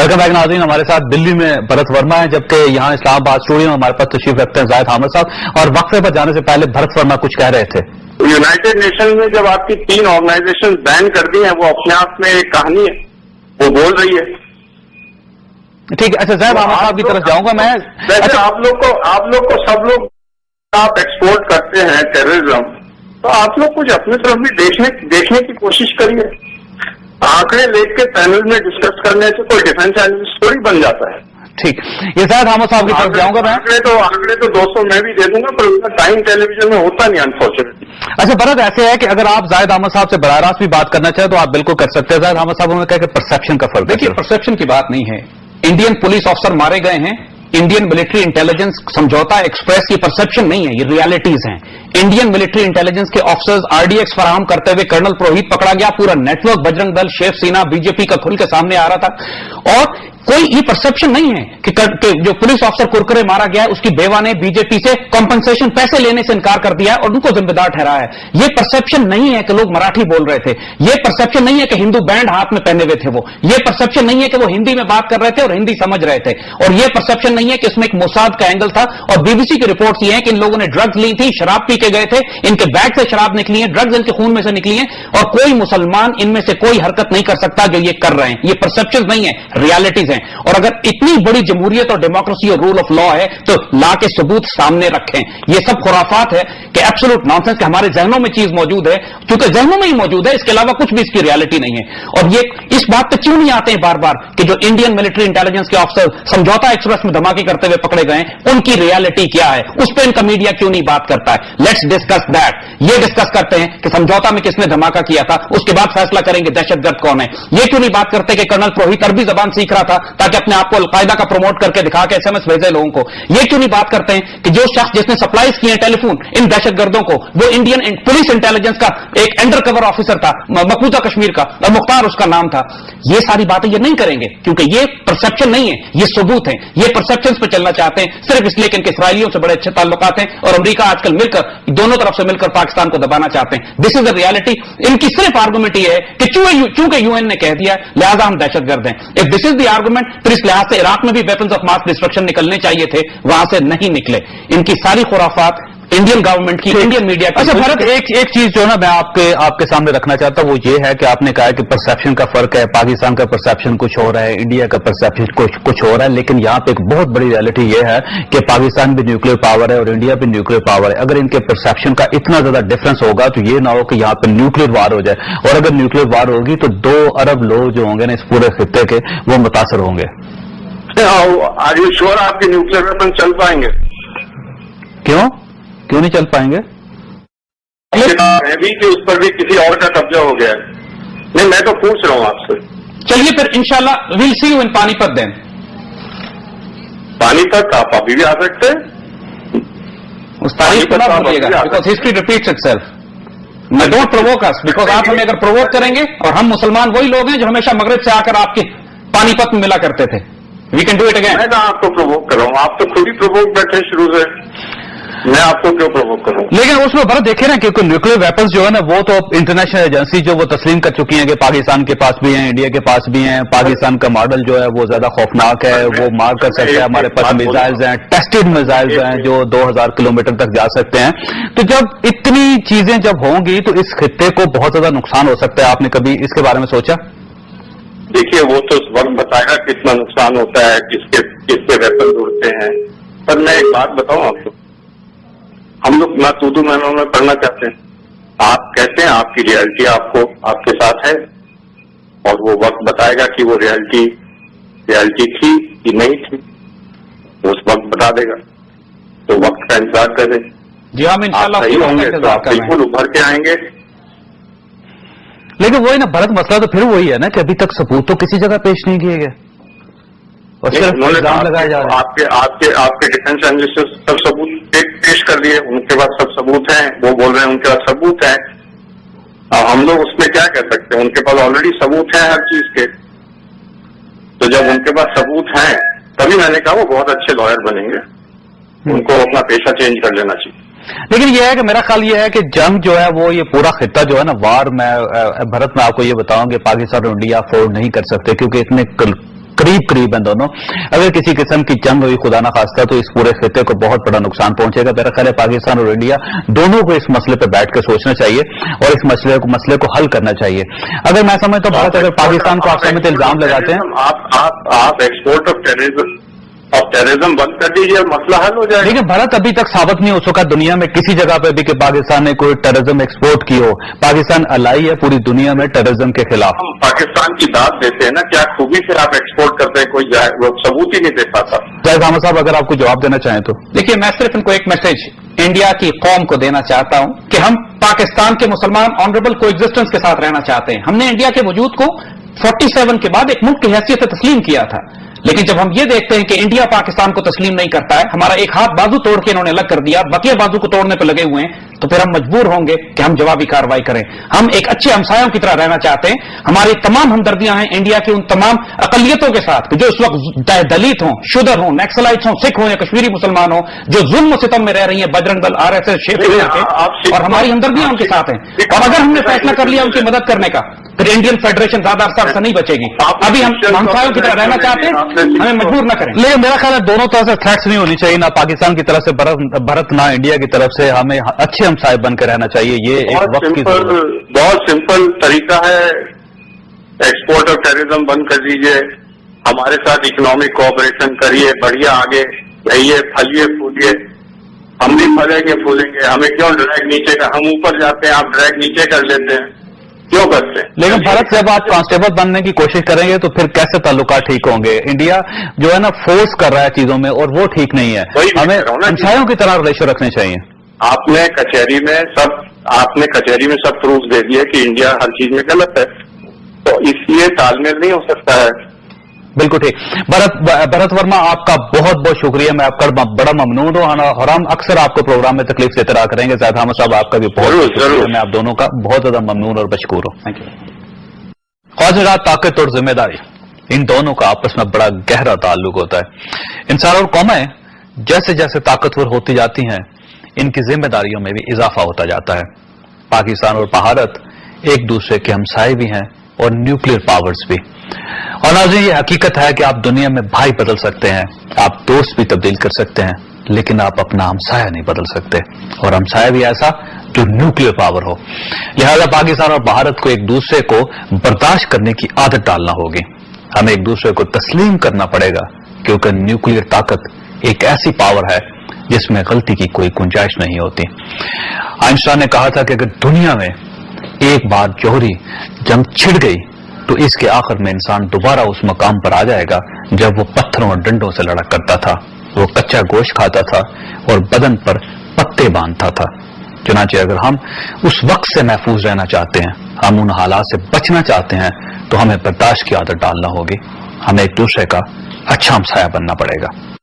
Welcome back नाज़रीन, हमारे साथ दिल्ली में भरत वर्मा है, जबकि यहाँ इस्लामाबाद स्टूडियो में हमारे पास तशरीफ रखते हैं जाहिद हामिद साहब। और वक्फे पर जाने से पहले भरत वर्मा कुछ कह रहे थे। यूनाइटेड नेशन में जब आपकी 3 ऑर्गेनाइजेशन बैन कर दी हैं, वो अपने आप में एक कहानी है, वो बोल रही है। ठीक है, अच्छा जाहिद हामिद साहब की तरफ जाऊंगा मैं। वैसे अच्छा, आप लोग को सब लोग आप एक्सपोर्ट करते हैं टेररिज्म, तो आप लोग कुछ अपनी तरफ भी देखने की कोशिश करिए। आंकड़े लेके के पैनल में डिस्कस करने से कोई डिफेंस एनालिस्ट थोड़ी बन जाता है। ठीक, ये जाहिद हामिद साहब की तरफ जाऊंगा मैं। आंकड़े तो दोस्तों मैं भी दे दूंगा, पर उसका टाइम टेलीविजन में होता नहीं अनफॉर्चुनेटली। अच्छा भरत, ऐसे है कि अगर आप जाहिद हामिद साहब से बराह रास्त भी बात करना चाहें तो आप बिल्कुल कर सकते हैं। जाहिद हामिद साहब ने कहा कि परसेप्शन का फर्क। देखिए, परसेप्शन की बात नहीं है। इंडियन पुलिस ऑफिसर मारे गए हैं, इंडियन मिलिट्री इंटेलिजेंस समझौता एक्सप्रेस की परसेप्शन नहीं है, ये रियलिटीज हैं। इंडियन मिलिट्री इंटेलिजेंस के ऑफिसर्स आरडीएक्स फराहम करते हुए कर्नल पुरोहित पकड़ा गया, पूरा नेटवर्क बजरंग दल, शेख सीना, बीजेपी का खुल के सामने आ रहा था। और कोई ये परसेप्शन नहीं है कि जो पुलिस ऑफिसर कुरकुरे मारा गया है उसकी बेवा ने बीजेपी से कॉम्पनसेशन पैसे लेने से इनकार कर दिया है और उनको जिम्मेदार ठहराया है। ये परसेप्शन नहीं है कि लोग मराठी बोल रहे थे, ये परसेप्शन नहीं है कि हिंदू बैंड हाथ में पहने हुए थे वो, ये परसेप्शन नहीं है कि वो हिंदी में बात कर रहे थे और हिंदी समझ रहे थे, और ये परसेप्शन नहीं है कि इसमें एक मोसाद का एंगल था। और बीबीसी की रिपोर्ट्स ये है कि इन लोगों ने ड्रग्स ली थी, शराब पी के गए थे, इनके बैग से शराब निकली है, ड्रग्स इनके खून में से निकली है, और कोई मुसलमान इनमें से कोई हरकत नहीं कर सकता जो ये कर रहे हैं। ये परसेप्शन नहीं है, रियलिटीज हैं। और अगर इतनी बड़ी जमहूरियत और डेमोक्रेसी और रूल ऑफ लॉ है तो ला के सबूत सामने रखें। ये सब खुराफात है कि एब्सोल्यूट नॉनसेंस, कि हमारे जहनों में चीज मौजूद है, क्योंकि जहनों में ही मौजूद है, इसके अलावा कुछ भी इसकी रियलिटी नहीं है। और ये इस बात पे क्यों नहीं आते हैं बार बार कि जो इंडियन मिलिट्री इंटेलिजेंस के ऑफिसर समझौता एक्सप्रेस में धमाके करते हुए पकड़े गए उनकी रियलिटी क्या है, उस पर इनका मीडिया क्यों नहीं बात करता है। Let's discuss that. ये डिस्कस करते हैं कि समझौता में किसने धमाका किया था, उसके बाद फैसला करेंगे दहशतगर्द कौन है। ये क्यों नहीं बात करते कि कर्नल पुरोहित अरबी जबान सीख रहा था ताकि अपने आप को अलकायदा का प्रमोट करके दिखा के एसएमएस भेजे लोगों को। ये क्यों नहीं बात करते हैं कि जो शख्स जिसने सप्लाईज किए टेलीफोन इन दहशतगर्दों को, वो इंडियन पुलिस इंटेलिजेंस का एक अंडर कवर ऑफिसर था, मकबूजा कश्मीर का, मुख्तार उसका नाम था। ये सारी बातें ये नहीं करेंगे क्योंकि ये परसेप्शन नहीं है, ये सबूत है। ये परसेप्शन पे चलना चाहते हैं सिर्फ इसलिए कि इनके इसराइलियों से बड़े अच्छे ताल्लुकात हैं और अमेरिका आजकल मिलकर दोनों तरफ से मिलकर पाकिस्तान को दबाना चाहते हैं। This is the reality. इनकी सिर्फ आर्गुमेंट ये है कि चूंकि यूएन ने कह दिया लिहाजा हम दहशतगर्द हैं। If this is the argument, फिर इस लिहाज से इराक में भी वेपन्स ऑफ मास डिस्ट्रक्शन निकलने चाहिए थे, वहां से नहीं निकले। इनकी सारी खुराफात इंडियन गवर्नमेंट की, इंडियन मीडिया की। अच्छा भरत, एक चीज जो है ना मैं आपके सामने रखना चाहता हूं, वो ये है कि आपने कहा कि परसेप्शन का फर्क है, पाकिस्तान का परसेप्शन कुछ हो रहा है, इंडिया का परसेप्शन कुछ हो रहा है। लेकिन यहाँ पे एक बहुत बड़ी रियलिटी ये है कि पाकिस्तान भी न्यूक्लियर पावर है और इंडिया भी न्यूक्लियर पावर है। अगर इनके परसेप्शन का इतना ज्यादा डिफरेंस होगा तो ये ना हो कि यहाँ पे न्यूक्लियर वार हो जाए, और अगर न्यूक्लियर वार होगी तो 2 अरब लोग जो होंगे ना इस पूरे खित्ते के, वो मुतासर होंगे। आर यू श्योर आपके न्यूक्लियर वेपन चल पाएंगे? क्यों नहीं चल पाएंगे? भी कि उस पर भी किसी और का कब्जा हो गया है। नहीं, मैं तो पूछ रहा हूं आपसे। चलिए फिर इंशाल्लाह will see you in Panipat then. Panipat आप अभी भी आ सकते हैं, उस तारीख को ना भूलिएगा, because history repeats itself. I don't provoke us, because आप हमें अगर प्रोवोक करेंगे, और हम मुसलमान वही लोग हैं जो हमेशा मगरब से आकर आपके पानीपत में मिला करते थे। We can do it again. मैं आपको प्रोवोक कर रहा हूं, आप तो खुद ही प्रोवोक बैठे शुरू से, मैं आपको क्यों प्रोवोक करूं? लेकिन उसमें भरत देखे ना, क्योंकि न्यूक्लियर वेपन्स जो है ना वो तो इंटरनेशनल एजेंसी जो वो तस्लीम कर चुकी हैं कि पाकिस्तान के पास भी हैं, इंडिया के पास भी हैं। पाकिस्तान का मॉडल जो है वो ज्यादा खौफनाक है, वो मार कर सकता है। हमारे पास मिसाइल्स हैं, टेस्टेड मिसाइल्स हैं जो 2000 किलोमीटर तक जा सकते हैं। तो जब इतनी चीजें जब होंगी तो इस खित्ते को बहुत ज्यादा नुकसान हो सकता है। आपने कभी इसके बारे में सोचा? देखिए, वो तो वक्त बताएगा कितना नुकसान होता है, किसके वेपन उड़ते हैं। पर मैं एक बात बताऊं आपको, हम लोग ना तू में पढ़ना चाहते हैं। आप कहते हैं आपकी रियलिटी आपके साथ है, और वो वक्त बताएगा कि वो रियलिटी थी कि नहीं थी, उस वक्त बता देगा। तो वक्त का इंतजार करें। जी हम इंशाल्लाह सही होंगे तो आप बिल्कुल उभर के आएंगे। लेकिन वही ना भरत, मसला तो फिर वही है ना कि अभी तक सबूत तो किसी जगह पेश नहीं किए गए और सिर्फ इल्जाम लगाए जा रहे हैं। आपके डिफेंस एनालिस्ट सब सबूत पेश कर दिए, उनके पास सब सबूत हैं, वो बोल रहे हैं उनके पास सबूत हैं। हम लोग उसमें क्या कह सकते हैं? उनके पास ऑलरेडी सबूत हैं हर चीज के। तो जब उनके पास सबूत हैं तभी मैंने कहा वो बहुत अच्छे लॉयर बनेंगे, उनको अपना पेशा चेंज कर लेना चाहिए। लेकिन यह है कि मेरा ख्याल यह है कि जंग जो है वो ये पूरा खित्ता जो है ना वार, मैं भरत में आपको ये बताऊं कि पाकिस्तान और इंडिया अफोर्ड नहीं कर सकते, क्योंकि इतने करीब करीब हैं दोनों। अगर किसी किस्म की जंग हुई खुदा ना खास्ता तो इस पूरे खिते को बहुत बड़ा नुकसान पहुंचेगा। मेरा ख्याल है पाकिस्तान और इंडिया दोनों को इस मसले पर बैठ कर सोचना चाहिए और इस मसले को हल करना चाहिए। अगर मैं समझता हूं भारत अगर पाकिस्तान को आप समेत इल्जाम लगाते हैं, आप एक्सपोर्ट ऑफ टेररिज्म बंद कर दीजिए और मसला हल हो जाएगा। देखिए भारत अभी तक साबित नहीं हो सका दुनिया में किसी जगह पे भी कि पाकिस्तान ने कोई टेररिज्म एक्सपोर्ट की हो। पाकिस्तान अलाई है पूरी दुनिया में टेररिज्म के खिलाफ। हम पाकिस्तान की दाद देते हैं ना, क्या खूबी से आप एक्सपोर्ट करते हैं, कोई वो सबूत ही नहीं दे पाता। जाहिद अहमद साहब अगर आपको जवाब देना चाहें तो। देखिए मैं सिर्फ इनको एक मैसेज इंडिया की कौम को देना चाहता हूं कि हम पाकिस्तान के मुसलमान ऑनरेबल को एग्जिस्टेंस के साथ रहना चाहते हैं। हमने इंडिया के वजूद को 47 के बाद एक मुल्क की हैसियत से तस्लीम किया था, लेकिन जब हम ये देखते हैं कि इंडिया पाकिस्तान को तस्लीम नहीं करता है, हमारा एक हाथ बाजू तोड़ के इन्होंने अलग कर दिया, बकिया बाजू को तोड़ने पर लगे हुए हैं, तो फिर हम मजबूर होंगे कि हम जवाबी कार्रवाई करें। हम एक अच्छे हमसायों की तरह रहना चाहते हैं। हमारी तमाम हमदर्दियां हैं इंडिया की उन तमाम अकलियतों के साथ जो इस वक्त दलित हों, शुदर हों, नक्सलाइट्स हों, सिख हों या कश्मीरी मुसलमान हों, जो जुल्म सितम में रह रही हैं, बजरंग दल, RSS, शेख के, और हमारी हमदर्दियां उनके साथ हैं। और अगर हमने फैसला कर लिया उनकी मदद करने का, फिर इंडियन फेडरेशन ज्यादा अरसा से नहीं बचेगी। अभी हम हमसायों की तरह रहना चाहते हैं, हमें मजबूर न करें। लेकिन मेरा ख्याल है दोनों तरफ से थ्रेट्स नहीं होनी चाहिए, ना पाकिस्तान की तरफ से भारत ना इंडिया की तरफ से। हमें अच्छे हमसाए बनकर रहना चाहिए। ये एक वक्त की बहुत सिंपल तरीका है, एक्सपोर्ट ऑफ टेररिज्म बंद कर दीजिए, हमारे साथ इकोनॉमिक कोऑपरेशन करिए, बढ़िया आगे रहिए, फलिए फूलिए। हम भी फलेंगे फूलेंगे, हमें क्यों ड्रैग नीचे का, हम ऊपर जाते हैं आप ड्रैग नीचे कर लेते हैं, क्यों करते हैं? लेकिन भारत जब आप कांस्टेबल बनने की कोशिश करेंगे तो फिर कैसे ताल्लुकात ठीक होंगे? इंडिया जो है ना फोर्स कर रहा है चीजों में और वो ठीक नहीं है। हमें हमसायों की तरह रिलेशन रखने चाहिए। आपने कचहरी में सब प्रूफ दे दिए कि इंडिया हर चीज में गलत है, तो इसलिए तालमेल नहीं हो सकता है। बिल्कुल ठीक। भरत वर्मा आपका बहुत बहुत शुक्रिया, मैं आपका बड़ा ममनून हूँ और हम अक्सर आपको प्रोग्राम में तकलीफ देते रहा करेंगे। जाहिद अहमद साहब आपका भी बहुत शुक्रिया, मैं आप दोनों का बहुत ज्यादा ममनून और मशकूर हूँ। Thank you. ख्वाजरात ताकत और जिम्मेदारी, इन दोनों का आपस में बड़ा गहरा ताल्लुक होता है। इंसान और कौमें जैसे जैसे ताकतवर होती जाती हैं, इनकी जिम्मेदारियों में भी इजाफा होता जाता है। पाकिस्तान और भारत एक दूसरे के हमसाए भी हैं और न्यूक्लियर पावर्स भी। और नाज़रीन ये हकीकत है कि आप दुनिया में भाई बदल सकते हैं, आप दोस्त भी तब्दील कर सकते हैं, लेकिन आप अपना हमसाया नहीं बदल सकते, और हमसाया भी ऐसा जो न्यूक्लियर पावर हो। लिहाजा पाकिस्तान और भारत को एक दूसरे को बर्दाश्त करने की आदत डालना होगी। हमें एक दूसरे को तस्लीम करना पड़ेगा, क्योंकि न्यूक्लियर ताकत एक ऐसी पावर है जिसमें गलती की कोई गुंजाइश नहीं होती। आइंस्टाइन ने कहा था कि अगर दुनिया में एक बार जौहरी जंग छिड़ गई तो इसके आखिर में इंसान दोबारा उस मकाम पर आ जाएगा जब वो पत्थरों और डंडों से लड़ा करता था, वो कच्चा गोश्त खाता था और बदन पर पत्ते बांधता था। चुनांचे अगर हम उस वक्त से महफूज रहना चाहते हैं, हम उन हालात से बचना चाहते हैं, तो हमें बर्दाश्त की आदत डालना होगी। हमें एक दूसरे का अच्छा हमसाया बनना पड़ेगा।